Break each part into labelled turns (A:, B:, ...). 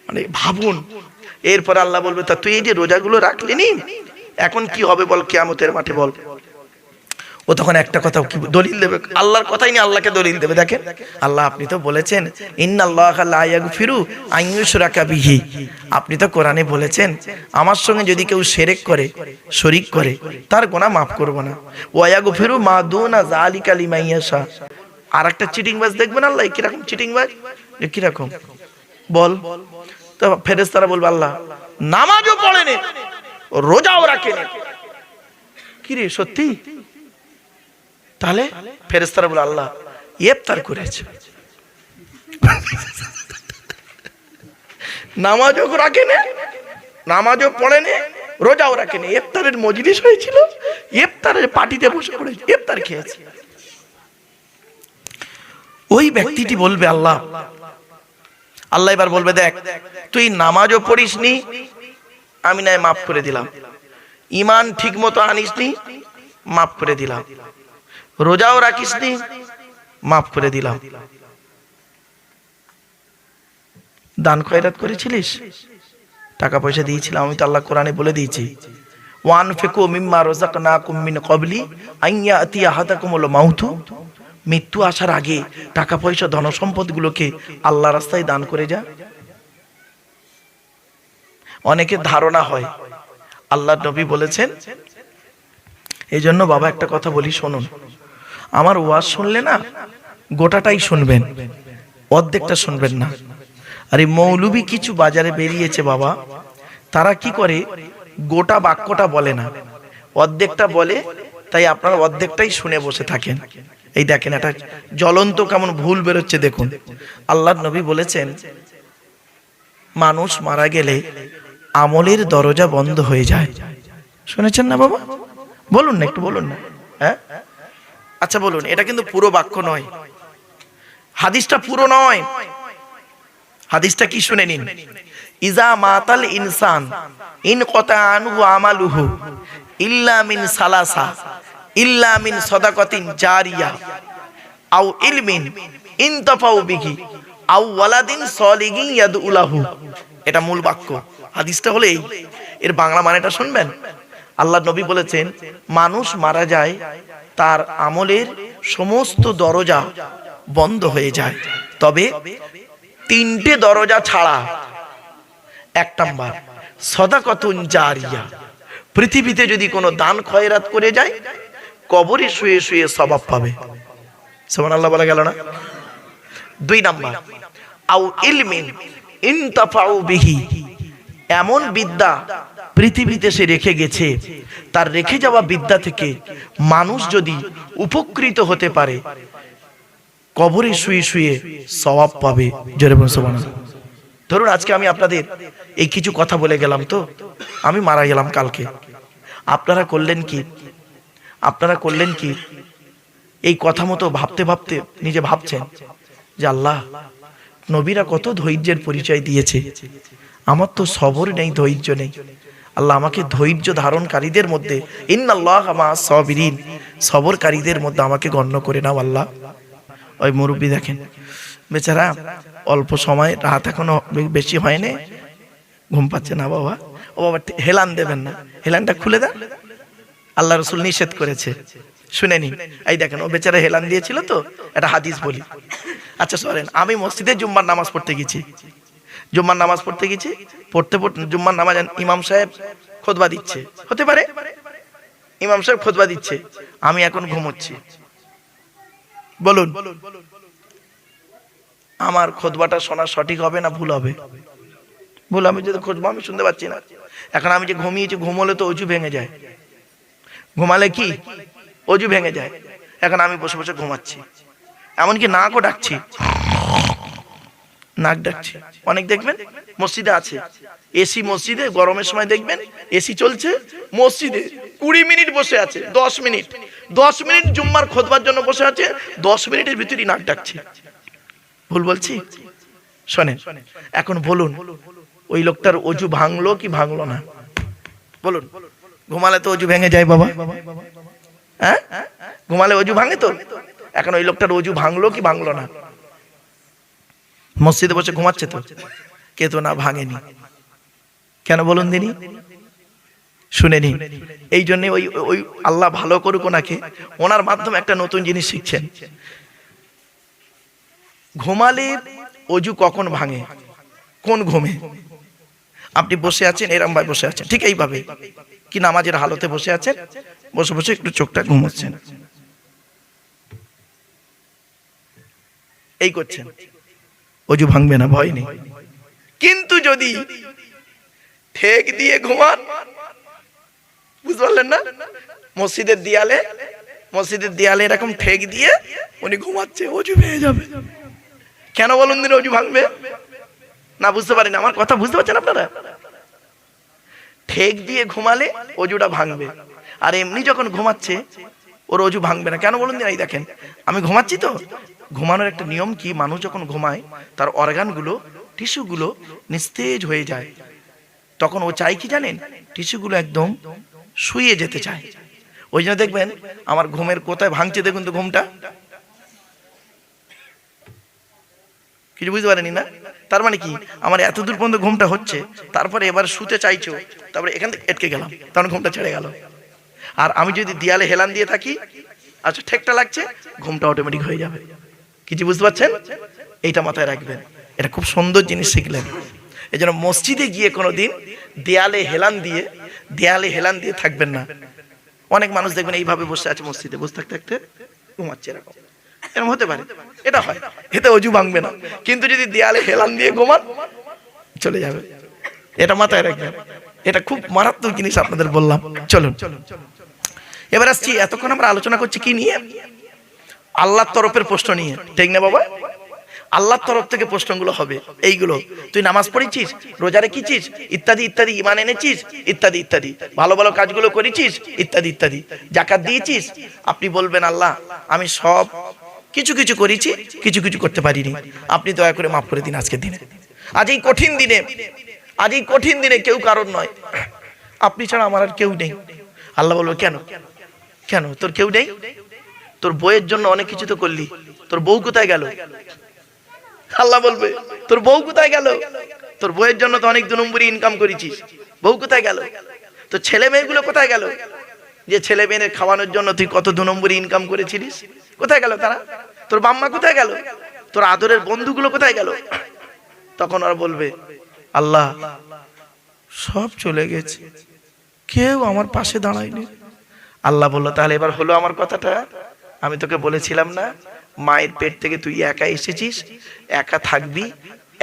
A: মানে ভাবুন। এরপর আল্লাহ বলবে, তা তুই এই যে রোজাগুলো রাখলি নি, এখন কি হবে বল কিয়ামতের মাঠে বল। ও তখন একটা কথা কি দলিল দেবে, আল্লাহর কথাই নিয়ে আল্লাহকে দলিল দেবে। দেখেন আল্লাহ, আপনি তো বলেছেন ইন্নাল্লাহা লা ইয়াগফিরু আন ইউশরাকা বিহি, আপনি তো কোরআনে বলেছেন আমার সঙ্গে যদি কেউ শিরক করে, শরীক করে, তার গুনাহ মাফ করব না। ওয়া ইয়াগফিরু মা দুনা যালিকা লিমান ইয়াশা। আর একটা চিটিংবাজ দেখবেন আল্লাহ কিরকম চিটিংবাজ, যে কিরকম বল। তো ফেরেশতারা বলবে আল্লাহ নামাজও পড়েনি, রোজাও রাখেনি, কি রে সত্যি? তাহলে ফেরেশতারা বলে আল্লাহ ইফতার করেছে, নামাজও রাখেনি, নামাজও পড়েনি, রোজাও রাখেনি, ইফতারের মজলিস হয়েছিল, ইফতারের পার্টিতে বসে পড়েছে, ইফতার খেয়েছে। ওই ব্যক্তিটি বলবে আল্লাহ, আল্লাহ এবার বলবে দেখ তুই নামাজও পড়িসনি, আমি নাই মাফ করে দিলাম, ঈমান ঠিক মতো আনিসনি, মাফ করে দিলাম, রোজাও রাখিসনি, মাফ করে দিলাম, দান খয়রাত করেছিলিস, টাকা পয়সা দিয়েছিলাম, আমি তো আল্লাহ কোরআনে বলে দিয়েছি ওয়ানফিকু মিম্মা রাযাকনাকুম মিন ক্বাবলি আন ইয়াতিয়া আহাদাকুমুল মাউত, মৃত্যু আসার আগে টাকা পয়সা ধন সম্পদ গুলোকে আল্লাহ রাস্তায় দান করে যা। অনেকের ধারণা হয়, আল্লাহর নবী বলেছেন, এই জন্য বাবা একটা কথা বলি শুনুন, আমার ওয়াজ শুনলে না গোটাটাই শুনবেন, অর্ধেকটা শুনবেন না। আর এই মৌলবী কিছু বাজারে বেরিয়েছে বাবা, তারা কি করে গোটা বাক্যটা বলে না, অর্ধেকটা বলে, তাই আপনারা অর্ধেকটাই শুনে বসে থাকেন। এই দেখেন এটা জ্বলন্ত কেমন ভুল বেরোচ্ছে দেখুন। আল্লাহর নবী বলেছেন মানুষ মারা গেলে আমলের দরজা বন্ধ হয়ে যায়। শুনেছেন না বাবা? বলুন না, একটু বলুন না। হ্যাঁ আচ্ছা বলুন, এটা কিন্তু পুরো বাক্য নয়, হাদিসটা পুরো নয়। হাদিসটা কি শুনে নিন, ইজা মাতাল ইনসান ইন কতা আনহু আমালুহু ইল্লা মিন সালাসা, ইল্লা মিন সাদাকাতিন জারিয়া আও ইলমিন ইনতাফাউ বিহি আও ওয়ালাদিন সলিহিন ইয়াদউ লাহু। এটা মূল বাক্য, হাদিসটা হলো এই। এর বাংলা মানেটা শুনবেন। আল্লাহর নবী বলেছেন মানুষ মারা যায়, তার আমলের সমস্ত দরজা বন্ধ হয়ে যায়, তবে তিনটে দরজা ছাড়া। এক নাম্বার সাদাকাতুন জারিয়া, পৃথিবীতে যদি কোনো দান খয়রাত করে যায় কবরে শুয়ে শুয়ে সওয়াব পাবে। সুবহানাল্লাহ বলা গেল না? দুই নাম্বার আও ইলমিন ইনতাফাউ বিহি, এমন বিদ্যা পৃথিবীতে সে রেখে গেছে, তার রেখে যাওয়া বিদ্যা থেকে মানুষ যদি উপকৃত হতে পারে কবরে শুয়ে শুয়ে সওয়াব পাবে। জোরে বলুন সুবহানাল্লাহ। ধরুন আজকে আমি আপনাদের এই কিছু কথা বলে গেলাম, তো আমি মারা গেলাম কালকে, আপনারা করলেন কি? আপনারা করলেন কি? এই কথা মতো ভাবতে ভাবতে নিজে ভাবছেন যে আল্লাহ নবীরা কত ধৈর্যের পরিচয় দিয়েছে, আমার তো সবর নেই, ধৈর্য নেই, আল্লাহ আমাকে ধৈর্য ধারণকারীদের মধ্যে, ইন্নাল্লাহা মা'আস সাবিরিন, সবরকারীদের মধ্যে আমাকে গণ্য করে নাও আল্লাহ। ওই মুরব্বী দেখেন বেচারা, অল্প সময়, রাত এখনো বেশি হয়নি, ঘুম পাচ্ছে না বাবা। ও বাবা হেলান দেবেন না, হেলানটা খুলে দেন, আল্লাহ রাসূল নিষেধ করেছে, শুনে নিন। এই দেখেন ও বেচারা হেলান দিয়েছিল, তো এটা হাদিস বলি। আচ্ছা শোনেন, আমি মসজিদে জুম্মার নামাজ পড়তে গেছি, জুম্মার নামাজ পড়তে গেছি, পড়তে পড়তে জুম্মার নামাজ ইমাম সাহেব খুতবা দিচ্ছে, হতে পারে ইমাম সাহেব খুতবা দিচ্ছে, আমি এখন ঘুমোচ্ছি। বলুন আমার খুতবাটা শোনা সঠিক হবে না ভুল হবে? ভুল। আমি যদি খুতবা আমি শুনতে পাচ্ছি না, এখন আমি যে ঘুমিয়েছি, ঘুমোলে তো অজু ভেঙে যায়, ঘুমালে কি অজু ভেঙে যায়, এখন আমি বসে বসে ঘুমাচ্ছি, এমনকি নাকও ডাকছি, নাক ডাকছি। অনেক দেখবেন মসজিদে আছে এসি, মসজিদে গরমের সময় দেখবেন এসি চলছে, মসজিদে 20 মিনিট বসে আছে, 10 মিনিট জুম্মার খুতবার জন্য বসে আছে, 10 মিনিটের ভিতরই নাক ডাকছে। ভুল বলছি? শোনেন, এখন বলুন ওই লোকটার অজু ভাঙলো কি ভাঙলো না? বলুন, ঘুমালে তো অজু ভেঙে যায় বাবা, হ্যাঁ ঘুমালে অজু ভাঙে তো, এখন ওই লোকটার অজু ভাঙলো কি ভাঙলো না? মসজিদে বসে ঘুমাচ্ছে তো, কেতনা ভাঙেনি। কেন বলুন দিনি? শুনে নিন। এই জন্য ওই ওই আল্লাহ ভালো করুক ওনাকে, ওনার মাধ্যমে একটা নতুন জিনিস শিখছেন। ঘুমালে অজু কখন ভাঙে? কোন ঘুমে? আপনি বসে আছেন, এরম ভাবে বসে আছেন, ঠিক এইভাবে কি নামাজের হালতে বসে আছেন, বসে বসে একটু চোখটা ঘুমোচ্ছেন, এই করছেন, অজু ভাঙবে না, ভয় নেই। কিন্তু যদি ঠেক দিয়ে ঘুমান, বুঝতে পারলেন না? মসজিদের দেয়ালে এরকম ঠেক দিয়ে উনি ঘুমাচ্ছে, অজু ভেঙে যাবে। কেন বলুন দিন অজু ভাঙবে না? বুঝতে পারেন আমার কথা? বুঝতে পারছেন আপনারা? ঠেক দিয়ে ঘুমালে অজুটা ভাঙবে, আর এমনি যখন ঘুমাচ্ছে ওর অজু ভাঙবে না। কেন বলুন দিন? এই দেখেন, আমি ঘুমাচ্ছি তো, ঘুমানোর একটা নিয়ম কি, মানুষ যখন ঘুমায় তার অর্গানগুলো, টিস্যুগুলো নিস্তেজ হয়ে যায়। তখন ও চাই কি জানেন? টিস্যুগুলো একদম শুয়ে যেতে চায়। ওই জন্য দেখবেন আমার ঘুমের কোথায় ভাঙছে, দেখুন তো ঘুমটা, কিছু বুঝতে পারেনি না? তার মানে কি, আমার এত দূর পর্যন্ত ঘুমটা হচ্ছে, তারপরে এবার শুতে চাইছো, তারপরে এখান থেকে এটকে গেলাম, তখন ঘুমটা ছেড়ে গেল। আর আমি যদি দেয়ালে হেলান দিয়ে থাকি, আচ্ছা ঠেকটা লাগছে, ঘুমটা অটোমেটিক হয়ে যাবে। কিছু বুঝতে পারছেন? এইটা মাথায় রাখবেন, এটা খুব সুন্দর জিনিস শিখলেন। এই জন্য মসজিদে গিয়ে কোনোদিন দেয়ালে হেলান দিয়ে থাকবেন না। অনেক মানুষ দেখবেন এইভাবে বসে আছে মসজিদে, বসে থাকতে থাকতে ঘুমাচ্ছে, এরকম হতে পারে, এটা হয়, এতে অজু ভাঙবে না। কিন্তু যদি দেয়ালে হেলান দিয়ে ঘুমান, চলে যাবে। এটা মাথায় রাখবেন, এটা খুব মারাত্মক জিনিস আপনাদের বললাম। চলুন এবার আসছি, এতক্ষণ আমরা আলোচনা করছি কি নিয়ে? আল্লাহর তরফের প্রশ্ন নিয়ে, ঠিক না বাবা? আল্লাহর তরফ থেকে প্রশ্নগুলো হবে এইগুলো, তুই নামাজ পড়েছিস, রোজা রেখেছিস, ইত্যাদি ইত্যাদি, ঈমান এনেছিস, ইত্যাদি ইত্যাদি, ভালো ভালো কাজগুলো করেছিস, ইত্যাদি ইত্যাদি, যাকাত দিয়েছিস। আপনি বলবেন আল্লাহ আমি সব কিছু কিছু করেছি, কিছু কিছু করতে পারিনি, আপনি দয়া করে মাফ করে দিন আজকের দিনে। আজ এই কঠিন দিনে কেউ কারণ নয়, আপনি ছাড়া আমার আর কেউ নেই। আল্লাহ বলবে কেন কেন তোর কেউ নেই? তোর বউয়ের জন্য অনেক কিছু তো করলি, তোর বউ কোথায় গেল? আল্লাহ বলবে তোর বউ কোথায় গেল? তোর বউয়ের জন্য তো অনেক 2 নম্বরই ইনকাম করেছিস, বউ কোথায় গেল? তোর ছেলে মেয়েগুলো কোথায় গেল? যে ছেলে মেয়েদের খাওয়ানোর জন্য তুই কত 2 নম্বরই ইনকাম করেছিলিস, কোথায় গেল তারা? তোর বাম্মা কোথায় গেল? তোর আদরের বন্ধুগুলো কোথায় গেল? তখন আর বলবে আল্লাহ সব চলে গেছে, কেউ আমার পাশে দাঁড়ায়নি। আল্লাহ বলল তাহলে এবার হলো আমার কথাটা? আমি তোকে বলেছিলাম না, মায়ের পেট থেকে তুই একা এসেছিস, একা থাকবি,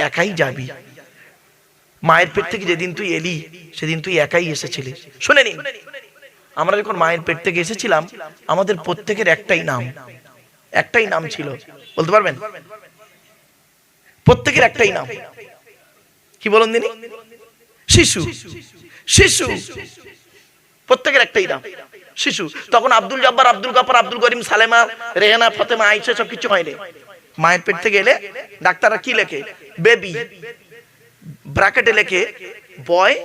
A: একাই যাবি। মায়ের পেট থেকে যেদিন তুই এলি সেদিন তুই একাই এসেছিলি। শুনে নিন, আমরা যখন মায়ের পেট থেকে এসেছিলাম আমাদের প্রত্যেকের একটাই নাম ছিল, বলতে পারবেন? প্রত্যেকের একটাই নাম, কি বলুন দিনি? শিশু। প্রত্যেকের একটাই নাম, শিশু। তখন আব্দুল জব্বার, আব্দুল গাফফার, আব্দুল করিম, সালেমা, রেহানা, ফাতেমা, আয়েশা সব কিছু হয়নি। মায়ের পেট থেকে এলে ডাক্তাররা কি লেখে? বেবি, ব্র্যাকেটে লেখে বয়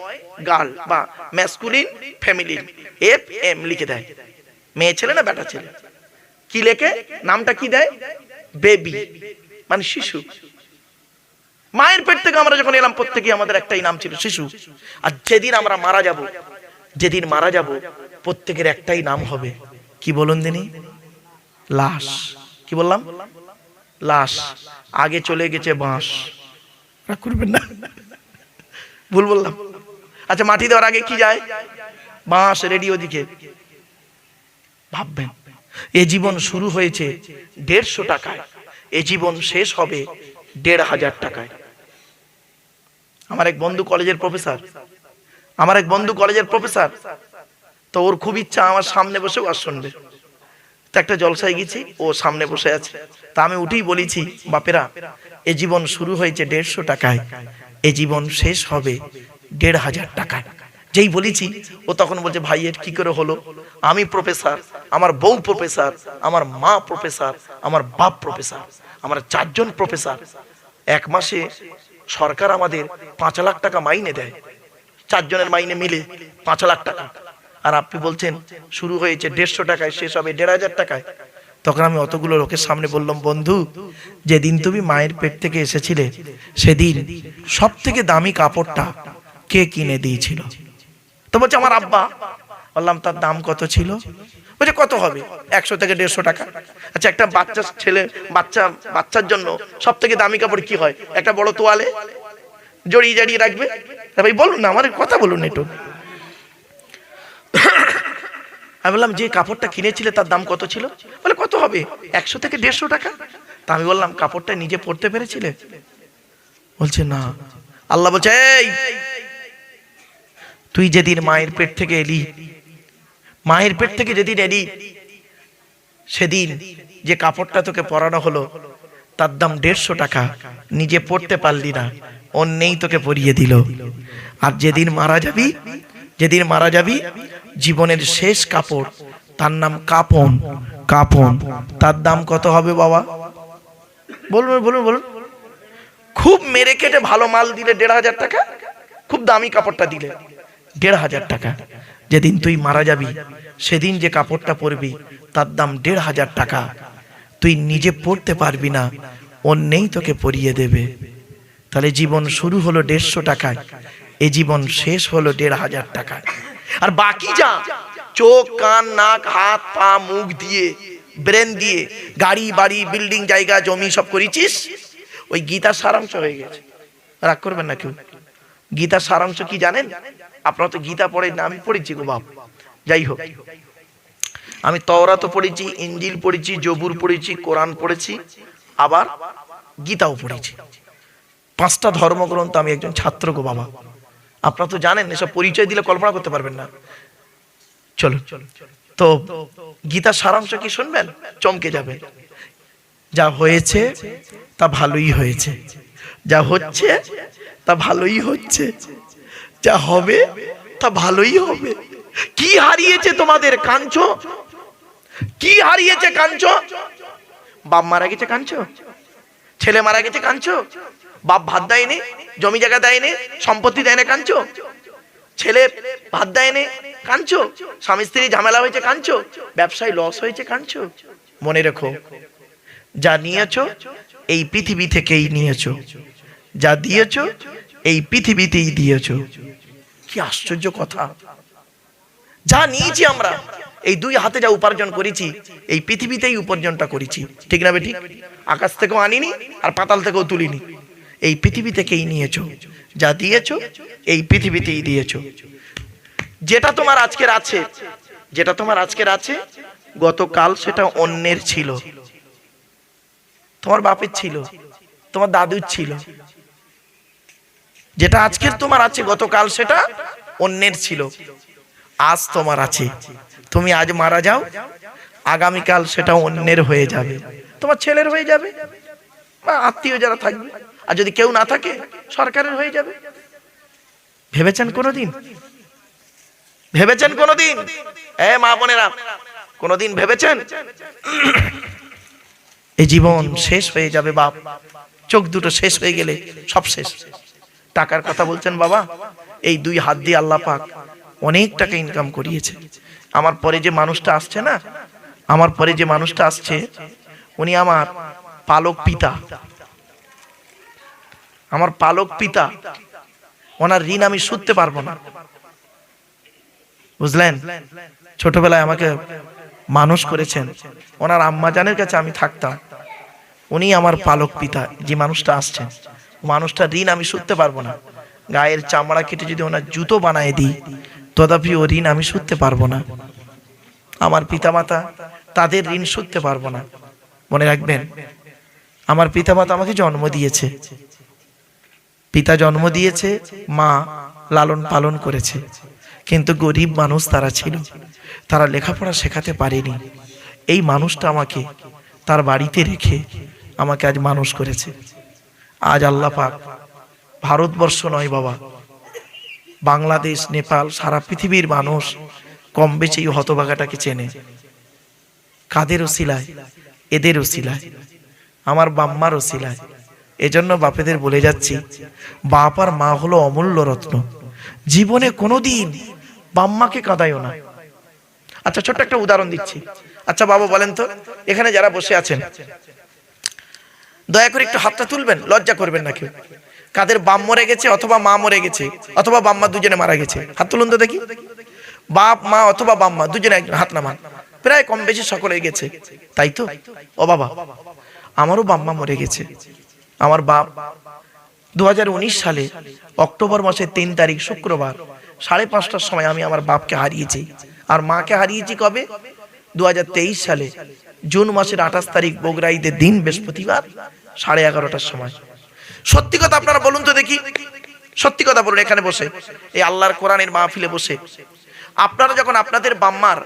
A: গার্ল বা ম্যাসকুলিন ফেমিনিন, FM লিখে দেয়, মেয়ে ছেলে না বেটা ছেলে, কি লেখে, নামটা কি দেয়? বেবি, মানে শিশু। মায়ের পেট থেকে আমরা যখন এলাম প্রত্যেকেই আমাদের একটাই নাম ছিল, শিশু। আর যেদিন আমরা মারা যাব প্রত্যেকের একটাই নাম হবে, কি বলুন দিনি? লাশ। কি বললাম? লাশ। আগে চলে গেছে বাঁশ, করবেন না, ভুল বললাম। আচ্ছা মাটি দেওয়ার আগে কি যায়? বাঁশ, রেডিও দিকে। ভাববেন এ জীবন শুরু হয়েছে 150 টাকায়, এ জীবন শেষ হবে 1500 টাকায়। আমার এক বন্ধু কলেজের প্রফেসর, তো ওর খুব ইচ্ছা আমার সামনে বসে ওয়াজ শুনবে। তো একটা জলসায় গেছি, ও সামনে বসে আছে, তা আমি উঠেই বলেছি বাপেরা এ জীবন শুরু হয়েছে 150 টাকায়, এ জীবন শেষ হবে 1500 টাকায়। যেই বলেছি ও তখন বলছে ভাই এর কি করে হলো? আমি প্রফেসর, আমার বউ প্রফেসর, আমার মা প্রফেসর, আমার বাপ প্রফেসর, আমরা 4 জন প্রফেসর। এক মাসে সরকার আমাদের 5 লাখ টাকা মাইনে দেয়, 4 জনের মাইনে মিলে 5 লাখ টাকা। আর আপনি বলছেন শুরু হয়েছে 150 টাকায়, শেষ হবে 1500 টাকায়। তখন আমি অতগুলো লোকের সামনে বললাম, বন্ধু, যেদিন তুমি মায়ের পেট থেকে এসেছিলে সেদিন সব থেকে দামি কাপড়টা কে কিনে দিয়েছিল? তো বলছে আমার আব্বা। বললাম তার দাম কত ছিল? বলছে কত হবে, 100 থেকে 150 টাকা। আচ্ছা, একটা বাচ্চা ছেলে বাচ্চার জন্য সব থেকে দামি কাপড় কি হয়? একটা বড় তোয়ালে জড়িয়ে জড়িয়ে রাখবে। ভাই বলুন না, আমার কথা বলুন একটু। আমি বললাম যে কাপড়টা কিনেছিলে তার দাম কত ছিল? বলে কত হবে, 100 থেকে 150 টাকা। তা আমি বললাম কাপড়টা নিজে পরতে পেরেছিলে? বলছে না। আল্লাহ বলছে, এই তুই যেদিন মায়ের পেট থেকে এলি, মায়ের পেট থেকে যেদিন এলি, সেদিন যে কাপড়টা তোকে পরানো হলো তার দাম 150 টাকা, নিজে পড়তে পারলি না, অন্যেই তোকে পরিয়ে দিল। আর যেদিন মারা যাবি, যেদিন মারা যাবি, জীবনের শেষ কাপড় তার নাম কাপন। কাপন তার দাম কত হবে বাবা? বলুন বলুন বলুন। খুব মেরে কেটে ভালো মাল দিলে 1500 টাকা, খুব দামি কাপড়টা দিলে 1500 টাকা। যেদিন তুই মারা যাবি সেদিন যে কাপড়টা পরবি তার দাম 1500 টাকা, তুই নিজে পরতে পারবি না, অন্যেই তোকে পরিয়ে দেবে। তাহলে জীবন শুরু হলো 150 টাকায়, এ জীবন শেষ হলো 1500 টাকায়। আর বাকি যা চোখ কান নাক হাত পা মুখ দিয়ে ব্রেন দিয়ে গাড়ি বাড়ি বিল্ডিং জায়গা জমি সব করেছিস, ওই গীতার সারাংশ হয়ে গেছে। রাগ করবেন না কেউ। গীতার সারাংশ কি জানেন? আপনারা তো গীতা পড়েন না, আমি পড়েছি গো বাপ। যাই হোক, আমি তওরাতও পড়েছি, ইঞ্জিল পড়েছি, জবুর পড়েছি, কোরআন পড়েছি, আবার গীতাও পড়েছি। 5টা ধর্মগ্রন্থ। আমি একজন ছাত্র গো বাবা। আপনারা তো জানেন, এসব পরিচয় দিলে কল্পনা করতে পারবেন না। চলো, তো গীতার সারাংশ কি শুনবেন? চমকে যাবে। যা হয়েছে তা ভালোই হয়েছে, যা হচ্ছে তা ভালোই হচ্ছে, যা হবে তা ভালোই হবে। কি হারিয়েছে তোমাদের? কাঁদছো? কি হারিয়েছে কাঁদছো? বাপ মারা গেছে কাঁদছো? ছেলে মারা গেছে কাঁদছো? বাপ ভাত দেয়নি, জমি জায়গা দেয়নি, সম্পত্তি দেয়নি, কাঁদছো? ছেলে ভাত দেয়নি, কাঁদছো? স্বামী স্ত্রী ঝামেলা হয়েছে, কাঁদছো? ব্যবসায় লস হয়েছে, কাঁদছো? মনে রেখো, যা নিয়েছো এই পৃথিবী থেকেই নিয়েছো, যা দিয়েছো এই পৃথিবীতেই দিয়েছো। কি আশ্চর্য কথা! যা নিয়েছি আমরা, এই 2 হাতে যা উপার্জন করেছি, এই পৃথিবীতেই উপার্জনটা করেছি, ঠিক না বেটি? আকাশ থেকেও আনিনি আর পাতাল থেকেও তুলিনি, এই পৃথিবী থেকেই নিয়েছো। যা দিয়েছো এই পৃথিবীতেই দিয়েছো। যেটা তোমার আজকের আছে, যেটা তোমার আজকের আছে, গতকাল সেটা অন্যের ছিল। তোমার বাপের ছিল, তোমার দাদুর ছিল। যেটা আজকের তোমার আছে, গতকাল সেটা অন্যের ছিল। আজ তোমার আছে, তুমি আজ মারা যাও, আগামীকাল সেটা অন্যের হয়ে যাবে, তোমার ছেলের হয়ে যাবে বা আত্মীয় যারা থাকবে, আর যদি কেউ না থাকে সরকারের হয়ে যাবে। ভেবেছেন কোনোদিন? ভেবেছেন কোনোদিন? মা বোনেরা, কোনোদিন ভেবেছেন এই জীবন শেষ হয়ে যাবে? বাপ, চোখ দুটো শেষ হয়ে গেলে সব শেষ। টাকার কথা বলছেন বাবা, এই 2 হাত দিয়ে আল্লাহ পাক অনেক টাকা ইনকাম করিয়েছে। আমার পরে যে মানুষটা আসছে না, আমার পরে যে মানুষটা আসছে, উনি আমার পালক পিতা, আমার পালক পিতা। ওনার ঋণ আমি শুধতে পারবো না, বুঝলেন? ছোটবেলায় আমাকে মানুষ করেছেন, ওনার আম্মা জানের কাছে আমি থাকতাম, উনি আমার পালক পিতা। যে মানুষটা আসছেন, মানুষটার ঋণ আমি শুধতে পারবো না। গায়ের চামড়া কেটে যদি ওনার জুতো বানায় দিই, তথাপি ও ঋণ আমি শুধতে পারবো না। আমার পিতামাতা, তাদের ঋণ শুধতে পারবো না। মনে রাখবেন, আমার পিতামাতা আমাকে জন্ম দিয়েছে, পিতা জন্ম দিয়েছে, মা লালন পালন করেছে, কিন্তু গরিব মানুষ তারা ছিল, তারা লেখাপড়া শেখাতে পারেনি। এই মানুষটা আমাকে তার বাড়িতে রেখে আমাকে আজ মানুষ করেছে। আজ আল্লাহ পাক ভারতবর্ষ নয় বাবা, বাংলাদেশ, নেপাল, সারা পৃথিবীর মানুষ কম বেশি এই হতভাগাটাকে চেনে। কাদের ওসিলায়? এদের ওসিলায়, আমার বাম্মার ওসিলায়। এজন্য বাপেদের বলে যাচ্ছি, বাপ আর মা হলো অমূল্য রত্ন। জীবনে কোনোদিন বাম্মাকে কাঁদাইও না, আচ্ছা ছোট্ট একটা উদাহরণ দিচ্ছি। আচ্ছা বাবা বলেন তো, এখানে যারা বসে আছেন দয়া করে একটু হাতটা তুলবেন, লজ্জা করবেন না কেউ। কাদের বাপ মরে গেছে অথবা মা মরে গেছে অথবা বাম্মা দুজনে মারা গেছে, হাত তুলুন তো দেখি। বাপ মা অথবা বাম্মা দুজনে একজন, হাত নামান। প্রায় কম বেশি সকলে গেছে, তাই তো? ও বাবা, আমারও বাম্মা মরে গেছে। আমার বাপ 2019 সালে অক্টোবর মাসের 3 তারিখ শুক্রবার 5:30টার সময় আমি আমার বাপকে হারিয়েছি। আর মাকে হারিয়েছি কবে? 2023 সালে জুন মাসের 28 তারিখ বগুড়া ঈদের দিন বৃহস্পতিবার 11:30টার সময়। সত্যি কথা আপনারা বলুন তো দেখি, সত্যি কথা বলুন এখানে বসে, এই আল্লাহর কোরআনের মাহফিলে বসে আপনারা যখন আপনাদের বাম্মার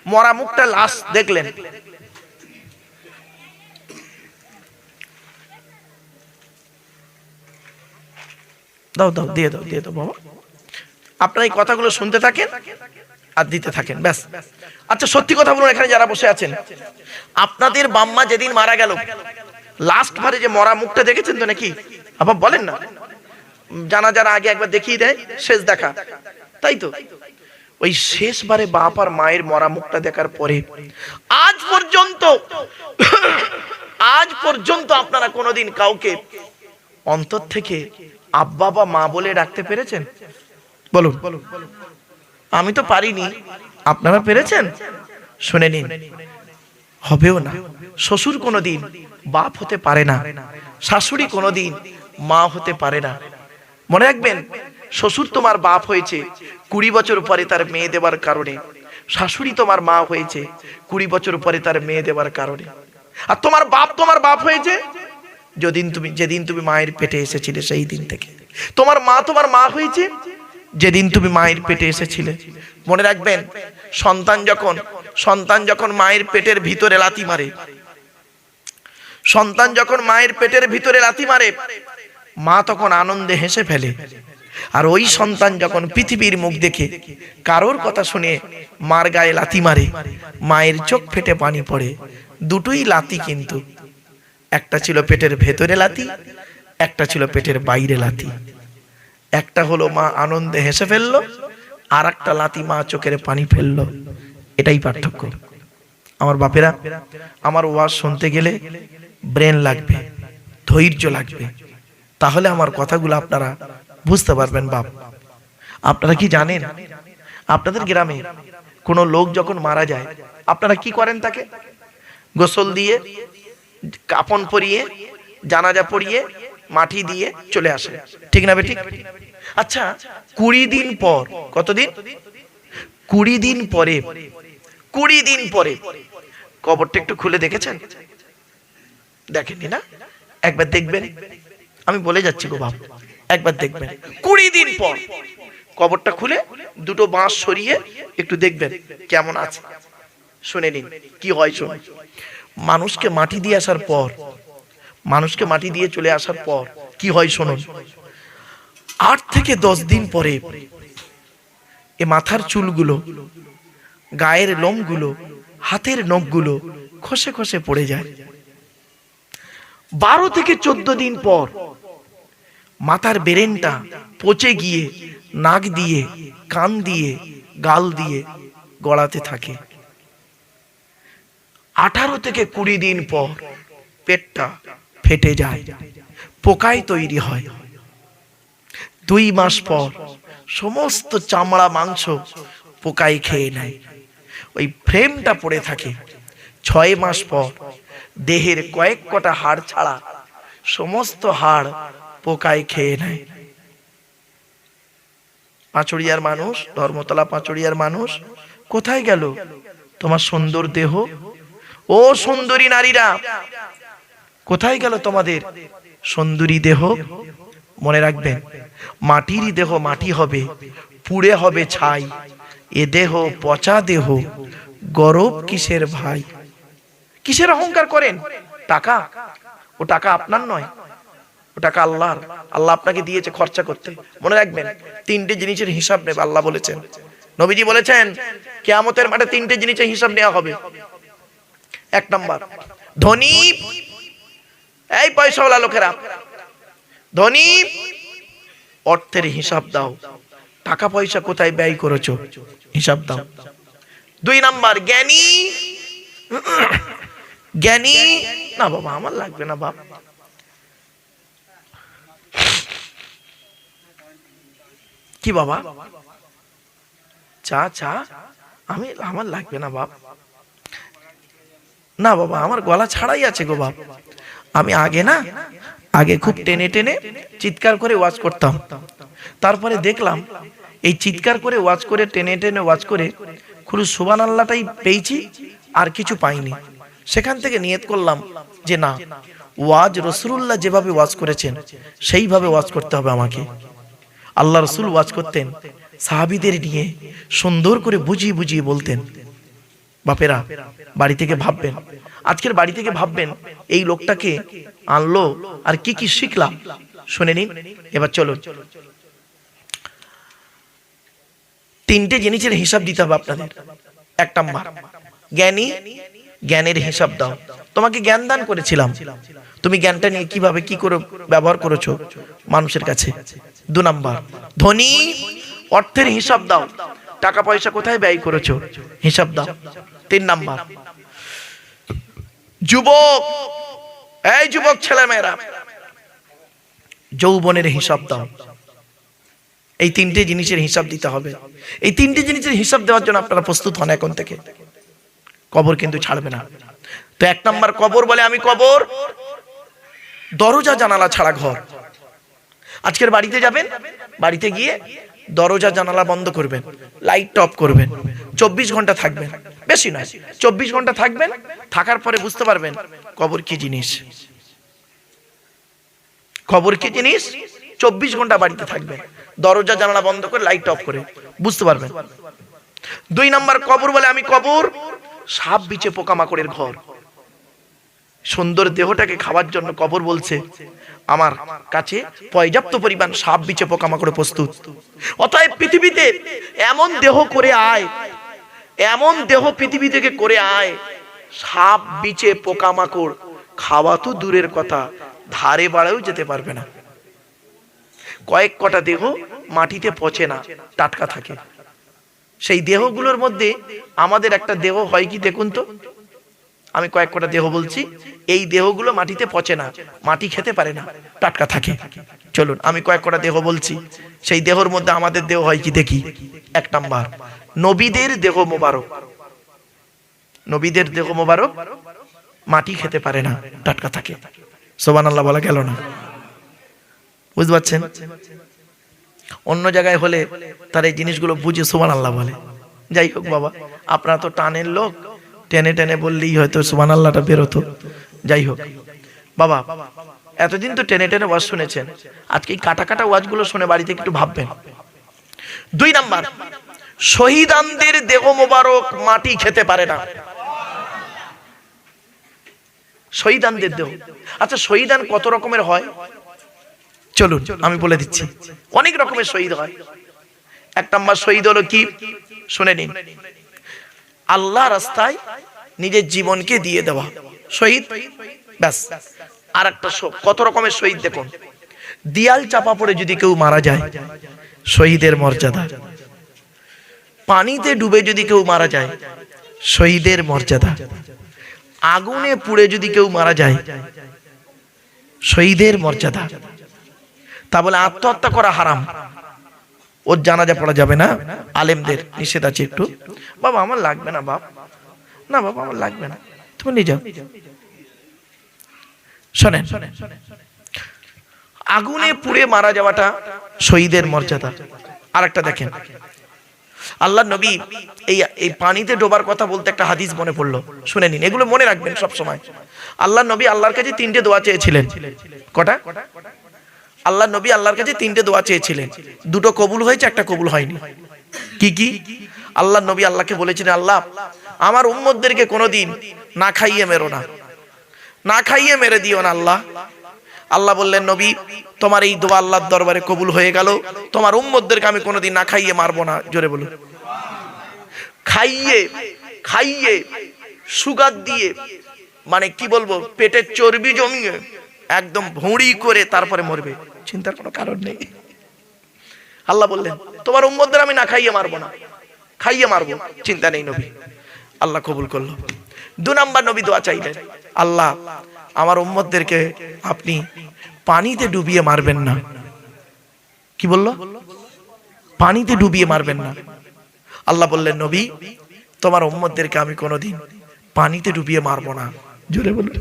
A: মরা মুখটা লাশ দেখলেন, দাও দাও দিয়ে দাও দিয়ে দাও বাবা, আপনারা এই কথাগুলো শুনতে থাকেন আর দিতে থাকেন, ব্যাস। আচ্ছা সত্যি কথা বলুন এখানে যারা বসে আছেন, আপনাদের বাম্মা যেদিন মারা গেল লাস্ট বারে যে মরা মুখটা দেখেছেন তো নাকি? আবার বলেন না, জানাজার আগে একবার দেখিয়ে দেয় শেষ দেখা, তাই তো? ওই শেষবারে বাপ আর মায়ের মরা মুখটা দেখার পরে আজ পর্যন্ত আপনারা কোনোদিন কাউকে অন্তর থেকে আব্বা বা মা বলে ডাকতে পেরেছেন? বলুন। আমি তো পারিনি, আপনারা পেরেছেন? শুনে নিন, হবেও না। শ্বশুর কোনোদিন বাপ হতে পারে না, শাশুড়ি কোনোদিন মা হতে পারে না। মনে রাখবেন, শ্বশুর তোমার বাপ হয়েছে 20 বছর পরে তার মেয়ে দেবার কারণে, শাশুড়ি তোমার মা হয়েছে 20 বছর পরে তার মেয়ে দেবার কারণে। আর তোমার বাপ হয়েছে যেদিন তুমি মায়ের পেটে এসেছিলে সেই দিন থেকে। তোমার মা হয়েছে যেদিন তুমি মায়ের পেটে এসেছিলে। মনে রাখবেন, সন্তান যখন মায়ের পেটের ভিতরে লাথি মারে, মা তখন আনন্দে হেসে ফেলে। আর ওই সন্তান যখন পৃথিবীর মুখ দেখে কারোর কথা শুনে মার গায়ে লাথি মারে, মায়ের চোখ ফেটে পানি পড়ে। দুটোই লাথি, কিন্তু একটা ছিল পেটের ভেতরে লাথি, একটা ছিল পেটের বাইরে লাথি। একটা হলো মা আনন্দে হেসে ফেললো, আর একটা লাথি মা চোখের পানি ফেললো। এটাই পার্থক্য। আমার বাপেরা, আমার ওয়াজ শুনতে গেলে ব্রেন লাগবে, ধৈর্য লাগবে, তাহলে আমার কথাগুলো আপনারা বুঝতে পারবেন। বাপ, আপনারা কি জানেন আপনাদের গ্রামে কোনো লোক যখন মারা যায় আপনারা কি করেন? তাকে গোসল দিয়ে, কাফন পরিয়ে, জানাজা পড়িয়ে, মাটি দিয়ে চলে আসে, ঠিক না বেঠিক? আচ্ছা 20 দিন পর, কতদিন? 20 দিন পরে, 20 দিন পরে কবরটা একটু খুলে দেখেছেন? দেখেননি না? একবার দেখবেন, আমি বলে যাচ্ছি গো বাপ, একবার দেখবেন 20 দিন পর কবরটা খুলে দুটো বাঁশ সরিয়ে একটু দেখবেন কেমন আছে। শুনে নিন কি হয়। শুনুন, মানুষকে মাটি দিয়ে আসার পর, মানুষকে মাটি দিয়ে চলে আসার পর কি হয় শুনুন। 8 থেকে 10 দিন পরে এ মাথার চুলগুলো, গায়ের লোমগুলো, হাতের নখগুলো খসে খসে পড়ে যায়। 12 থেকে 14 দিন পর মাথার বেরেনটা পচে গিয়ে নাক দিয়ে, কান দিয়ে, গাল দিয়ে গড়াতে থাকে। 18 থেকে 20 দিন পর পেটটা ফেটে যায়, পোকায় তৈরি হয়। 2 মাস পর সমস্ত চামড়া মাংস পোকায় খেয়ে নেয়, ওই ফ্রেমটা পড়ে থাকে। 6 মাস পর দেহের কয়েক কটা হাড় ছাড়া সমস্ত হাড় পোকায় খেয়ে নেয়। পাঁচড়িয়ার মানুষ, ধর্মতলা পাঁচড়িয়ার মানুষ, কোথায় গেল তোমার সুন্দর দেহ? ও সুন্দরী নারীরা, কোথায় গেল তোমাদের সুন্দরী দেহ? মনে রাখবেন, মাটিরই দেহ মাটি হবে, পুড়ে হবে ছাই। এ দেহ পচা দেহ, গরব কিসের ভাই? কিসের অহংকার করেন? টাকা, ও টাকা আপনার নয়, ও টাকা আল্লাহর। আল্লাহ আপনাকে দিয়েছে খরচা করতে। মনে রাখবেন, 3টে জিনিসের হিসাব নেবে আল্লাহ বলেছেন, নবীজি বলেছেন কিয়ামতের মাঠে 3টে জিনিসের হিসাব নেওয়া হবে। 1 নাম্বার ধনী, এই পয়সাওয়ালা লোকেরা, ধনী অর্থের হিসাব দাও, টাকা পয়সা কোথায় ব্যয় করেছো হিসাব দাও। 2 নাম্বার জ্ঞানী। জ্ঞানী না বাবা আমার লাগবে না বাপ। কি বাবা? চা চা আমি আমার লাগবে না বাপ। না বাবা আমার গলা ছাড়াই আছে গো বাপ। আমি আগে খুব টেনে টেনে চিৎকার করে ওয়াজ করতাম। তারপরে দেখলাম এই চিৎকার করে ওয়াজ করে টেনে টেনে ওয়াজ করে শুধু সুবহানাল্লাহটাই পেয়েছি, আর কিছু পাইনি। সেখান থেকে নিয়ত করলাম যে না, ওয়াজ রাসূলুল্লাহ যেভাবে ওয়াজ করেছেন সেইভাবে ওয়াজ করতে হবে আমাকে। আল্লাহ রাসূল ওয়াজ করতেন সাহাবীদের নিয়ে, সুন্দর করে বুঝিয়ে বুঝিয়ে বলতেন। বাপেরা বাড়ি থেকে ভাববেন, আজকের বাড়ি থেকে ভাববেন এই লোকটাকে আনলো আর কি কি শিখলাম। শুনে নিন। এবার চলুন, 3টে জিনিসের হিসাব দিতে হবে আপনাদের। 1 নাম্বার জ্ঞানী, জ্ঞানের হিসাব দাও। তোমাকে জ্ঞান দান করেছিলাম, তুমি জ্ঞানটা নিয়ে কিভাবে কি করে ব্যবহার করেছো মানুষের কাছে। 2 নাম্বার ধনী, অর্থের হিসাব দাও, টাকা পয়সা কোথায় ব্যয় করেছো হিসাব দাও। 3 নাম্বার যুবক, এই যুবক ছেলে মেয়েরা, যৌবনের হিসাব দাও। এই 3টে জিনিসের হিসাব দিতে হবে। এই 3টে জিনিসের হিসাব দেওয়ার জন্য আপনারা প্রস্তুত হন এখন থেকে। কবর কিন্তু ছাড়বে না। তো 1 নাম্বার কবর বলে আমি কবর, দরজা জানালা ছাড়া ঘর। আজকের বাড়িতে যাবেন, বাড়িতে গিয়ে দরজা জানালা বন্ধ করবেন, লাইট অফ করবেন, 24 ঘন্টা থাকবেন, বেশি নয় 24 ঘন্টা থাকবেন। থাকার পরে বুঝতে পারবেন কবর কি জিনিস। কবর কি জিনিস 24 ঘন্টা বাড়িতে থাকবেন, দরজা জানালা বন্ধ করে লাইট অফ করে, বুঝতে পারবেন। 2 নাম্বার কবর বলে আমি কবর, সাপ বিছে পোকামাকড়ের ঘর। সুন্দর দেহটাকে খাওয়ার জন্য কবর বলছে আমার কাছে পর্যাপ্ত পরিমাণ সাপ বিছে পোকামাকড় প্রস্তুত। অতএব পৃথিবীতে এমন দেহ করে আয়, এমন দেহ পৃথিবী থেকে করে আয়, সাপ বিছে পোকামাকড় খাওয়া তো দূরের কথা, ধারে বাড়াও যেতে পারবে না। কয়েক কটা দেহ মাটিতে পচে না, টাটকা থাকে। সেই দেহগুলোর মধ্যে আমাদের একটা দেহ হয় কি দেখুন তো। আমি কয়েক কটা দেহ বলছি, এই দেহগুলো মাটিতে পচে না, মাটি খেতে পারে না, টাটকা থাকে। চলুন আমি কয়েক কটা দেহ বলছি, সেই দেহর মধ্যে আমাদের দেহ হয় কি দেখি। 1 নাম্বার নবীদের দেহ মোবারক। নবীদের দেহ মোবারক মাটি খেতে পারে না, টাটকা থাকে। সুবহানাল্লাহ বলা গেল না? বুঝতে পারছেন? অন্য জায়গায় হলে তার এই জিনিসগুলো বুঝে সুবহানাল্লাহ বলে। যাই হোক বাবা, আপনারা তো টানের লোক, টেনে টেনে বললেই হয়তো সুবহানাল্লাহটা বেরোতো। যাই হোক বাবা, এতদিন তো টেনে টেনে ওয়াজ শুনেছেন, আজকে এই কাটা কাটা ওয়াজগুলো শুনে বাড়িতে একটু ভাববেন। 2 নাম্বার শহীদানদের দেহ মোবারক মাটি খেতে পারে না। শহীদানদের দেহ, আচ্ছা শহীদান কত রকমের হয় চলুন আমি বলে দিচ্ছি। অনেক রকমের শহীদ হয়। 1 নাম্বার শহীদ হলো কি, শুনে নিন, আল্লাহ রাস্তায় নিজের জীবনকে দিয়ে দেওয়া শহীদ, ব্যাস। আর একটা কত রকমের শহীদ দেখুন, দিয়াল চাপা পড়ে যদি কেউ মারা যায়, শহীদের মর্যাদা। পানিতে ডুবে যদি কেউ মারা যায়, শহীদের মর্যাদা। আগুনে পুড়ে যদি কেউ মারা যায়, শহীদের মর্যাদা। তা বলে আত্মহত্যা করা হারাম, ওর জানাজা পড়া যাবে না, আলেমদের নিষেধ আছে একটু। বাবা আমার লাগবে না বাপ, না বাবা আমার লাগবে না, তুমি নিয়ে যাও। শোনেন, আগুনে পুড়ে মারা যাওয়াটা শহীদের মর্যাদা। আর একটা দেখেন, আল্লাহ নবী এই পানিতে ডোবার কথা বলতে একটা হাদিস মনে পড়লো, শুনে নিন, এগুলো মনে রাখবেন সব সময়। আল্লাহ নবী আল্লাহর কাছে 3টে দোয়া চেয়েছিলেন। কটা? আল্লাহ নবী আল্লাহর কাছে 3টে দোয়া চেয়েছিলেন, 2টো কবুল হয়েছে, একটা কবুল হয়নি। কি কি? আল্লাহ নবী আল্লাহকে বলেছিলেন, আল্লাহ আমার উম্মতদেরকে কোনোদিন না খাইয়ে মেরো না, না খাইয়ে মেরে দিও না আল্লাহ। আল্লাহ বললেন, নবী তোমার এই দোয়া আল্লাহর দরবারে কবুল হয়ে গেল, তোমার উম্মতদেরকে আমি কোনোদিন না খাইয়ে মারবো না। জোরে বলুন। খাইয়ে খাইয়ে সুগার দিয়ে, মানে কি বলবো, পেটের চর্বি জমিয়ে একদম ভুঁড়ি করে তারপরে মরবে, চিন্তার কোনো কারণ নেই। আল্লাহ বললেন তোমার উম্মতদের আমি না খাইয়ে মারবো না, খাইয়ে মারবো, চিন্তা নেই নবী। আল্লাহ কবুল করলো। 2 নাম্বার নবী দোয়া চাইলেন, আল্লাহ আমার উম্মতদেরকে আপনি পানিতে ডুবিয়ে মারবেন না। কি বললো? পানিতে ডুবিয়ে মারবেন না। আল্লাহ বললেন, নবী তোমার উম্মতদেরকে আমি কোনোদিন পানিতে ডুবিয়ে মারবো না। জোরে বলুন।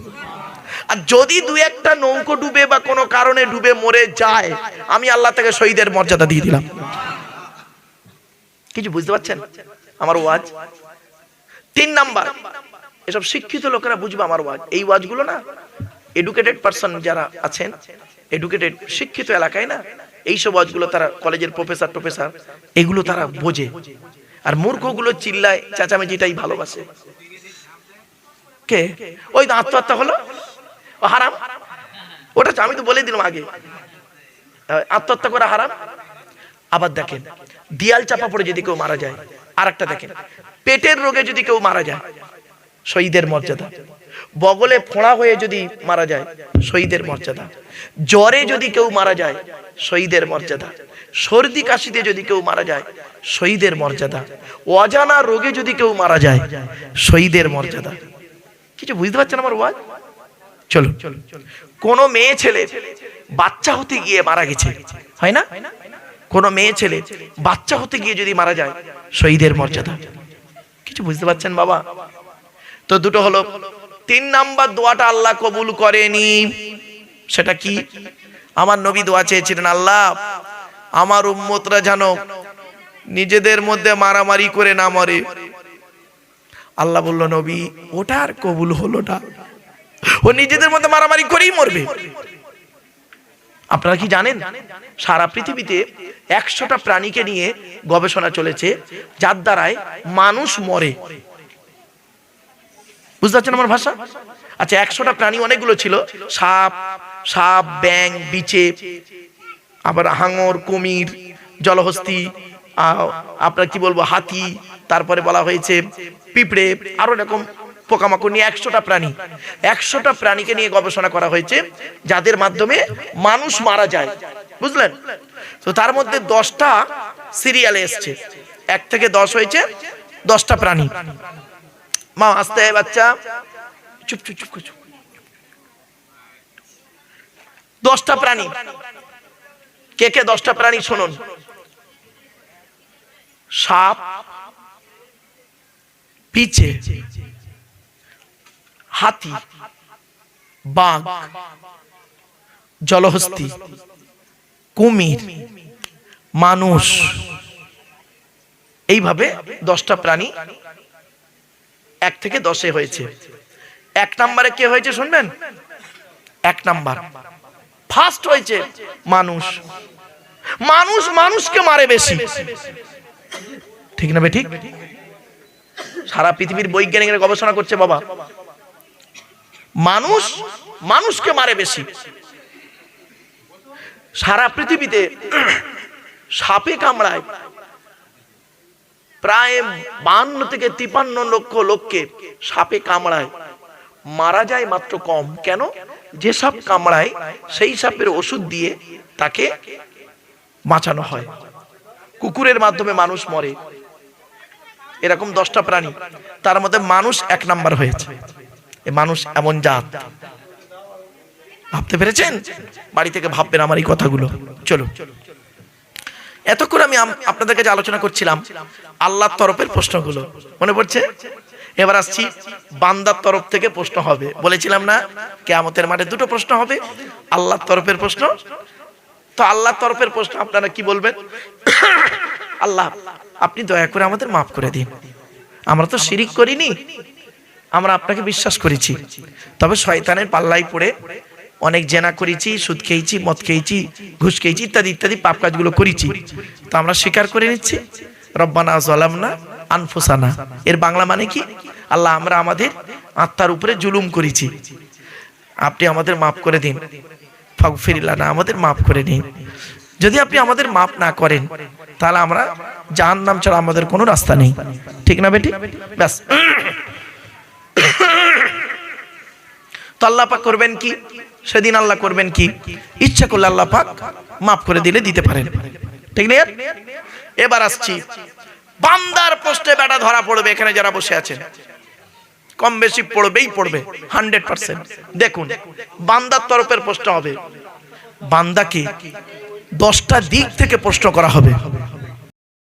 A: আর যদি 2-1টা নৌকো ডুবে বা কোনো কারণে ডুবে মরে যায়, আমি আল্লাহ থেকে শহীদের মর্যাদা দিয়ে দিলাম। কিছু বুঝতে পারছেন আমার ওয়াজ? 3 নাম্বার, এসব শিক্ষিত লোকেরা বুঝবে আমার ওয়াজ। এই ওয়াজগুলো না এডুকেটেড পারসন যারা আছেন, এডুকেটেড শিক্ষিত এলাকায় না, এইসব ওয়াজগুলো তারা কলেজের প্রফেসর এগুলো তারা বোঝে। আর মূর্খগুলো চিল্লায় চেঁচামেচিটাই ভালোবাসে। কে? ওই আত্মহত্যা হলো, ও হারাম। ওটা আমি তো বলে দিলাম আগে, আত্মহত্যা করা হারাম। আবার দেখেন, দিয়াল চাপা পড়ে যদি কেউ মারা যায়। আর একটা দেখেন, পেটের রোগে যদি কেউ মারা যায়, শহীদের মর্যাদা। বগলে ফোঁড়া হয়ে যদি মারা যায়, শহীদের মর্যাদা। জ্বরে যদি কেউ মারা যায়, শহীদের মর্যাদা। সর্দি কাশিতে যদি কেউ মারা যায়, শহীদের মর্যাদা। অজানা রোগে যদি কেউ মারা যায়, শহীদের মর্যাদা। কিছু বুঝতে পারছেন আমার ওয়াজ? চলো, কোন মেয়ে ছেলে বাচ্চা হতে গিয়ে মারা গেছে, হয় না? কোন মেয়ে ছেলে বাচ্চা হতে গিয়ে যদি মারা যায়, শহীদের মর্যাদা। কিছু বুঝতে পারছেন বাবা? তো দুটো হলো। 3 নাম্বার দোয়াটা আল্লাহ কবুল করেনি। সেটা কি? আমার নবী দোয়া চেয়েছিলেন, আল্লাহ আমার উম্মতরা যেন নিজেদের মধ্যে মারামারি করে না মরে। আল্লাহ বলল, নবী ওটা আর কবুল হলো না, ও নিজেদের মধ্যে মারামারি করেই মরবে। আপনারা কি জানেন, সারা পৃথিবীতে 100টা প্রাণীকে নিয়ে গবেষণা চলেছে যার দ্বারায় মানুষ মরে। বুঝতে পারছেন আমার ভাষা? আচ্ছা, 100টা প্রাণী অনেকগুলো ছিল, সাপ, ব্যাং, বিছে, আবার হাঙর, কুমির, জলহস্তি, আপনার কি বলবো, হাতি, তারপরে বলা হয়েছে পিঁপড়ে, আরো এরকম পোকামাকড় নিয়ে 100টা প্রাণী। 100টা প্রাণীকে নিয়ে গবেষণা করা হয়েছে যাদের মাধ্যমে মানুষ মারা যায়, বুঝলেন? তো তার মধ্যে 10টা সিরিয়ালে এসছে, 1 থেকে 10 হয়েছে 10টা প্রাণী। মা আস্তে, বাচ্চা চুপ চুপ চুপ চুপ। 10টা প্রাণী। কে কে 10টা প্রাণী শুনুন? সাপ, পিছে, হাতি, বাঘ, জলহস্তি, কুমির, মানুষ, এইভাবে 10টা প্রাণী 1 থেকে 10-এ হয়েছে। 1 নম্বরে কে হয়েছে শুনবেন? 1 নাম্বার ফার্স্ট হয়েছে মানুষ। মানুষ মানুষকে মারে বেশি, ঠিক না বেঠিক? সারা পৃথিবীর বৈজ্ঞানিকরা গবেষণা করছে বাবা, মানুষ মানুষকে মারে বেশি। সারা পৃথিবীতে সাপে কামড়ায় প্রায় 52 থেকে 53 লক্ষ লোককে সাপে কামড়ায়, মারা যায় মাত্র কম। কেন? যে সাপ কামড়ায় সেই সাপের ওষুধ দিয়ে তাকে বাঁচানো হয়। কুকুরের মাধ্যমে মানুষ মরে। এরকম 10টা প্রাণী, তার মধ্যে মানুষ 1 নাম্বার হয়েছে। এই মানুষ এমন জাত, ভাবতে পেরেছেন? বাড়ি থেকে ভাববেন আমার এই কথাগুলো। চলো, এতক্ষণ আমি আপনাদের কাছে আলোচনা করছিলাম আল্লাহর তরফের প্রশ্নগুলো, মনে পড়ছে? এবার আসছি বান্দার তরফ থেকে প্রশ্ন হবে। বলেছিলাম না কিয়ামতের মাঠে 2টো প্রশ্ন হবে, আল্লাহর তরফের প্রশ্ন। তো আল্লাহর তরফের প্রশ্ন আপনারা কি বলবেন? আল্লাহ আপনি দয়া করে আমাদের মাফ করে দিন, আমরা তো শিরিক করিনি, আমরা আপনাকে বিশ্বাস করেছি, তবে শয়তানের পাল্লায় পড়ে অনেক জেনা করেছি, সুদ খেয়েছি, মদ খেয়েছি, ঘুষ খেয়েছি, ইত্যাদি ইত্যাদি পাপ কাজগুলো করেছি। তো আমরা স্বীকার করে নিচ্ছি, রব্বানা যালামনা আনফুসানা। এর বাংলা মানে কি? আল্লাহ আমরা আমাদের আত্মার উপরে জুলুম করেছি, আপনি আমাদের মাফ করে দিন। ফাগফির লানা, আমাদের মাফ করে দিন। যদি আপনি আমাদের মাফ না করেন তাহলে আমরা জাহান্নাম ছাড়া আমাদের কোনো রাস্তা নেই, ঠিক না বেটি? ব্যাস। তো আল্লাহ পাক করবেন কি? সেদিন আল্লাহ করবেন কি? ইচ্ছা করলে আল্লাহ পাক মাফ করে দিলে দিতে পারেন, ঠিক না? এবার আসছি বান্দার প্রশ্নে বেটা ধরা পড়বে। এখানে যারা বসে আছেন কম বেশি পড়বেই পড়বে 100%। দেখুন বান্দার তরফের প্রশ্ন হবে, বান্দাকে 10টা দিক থেকে প্রশ্ন করা হবে।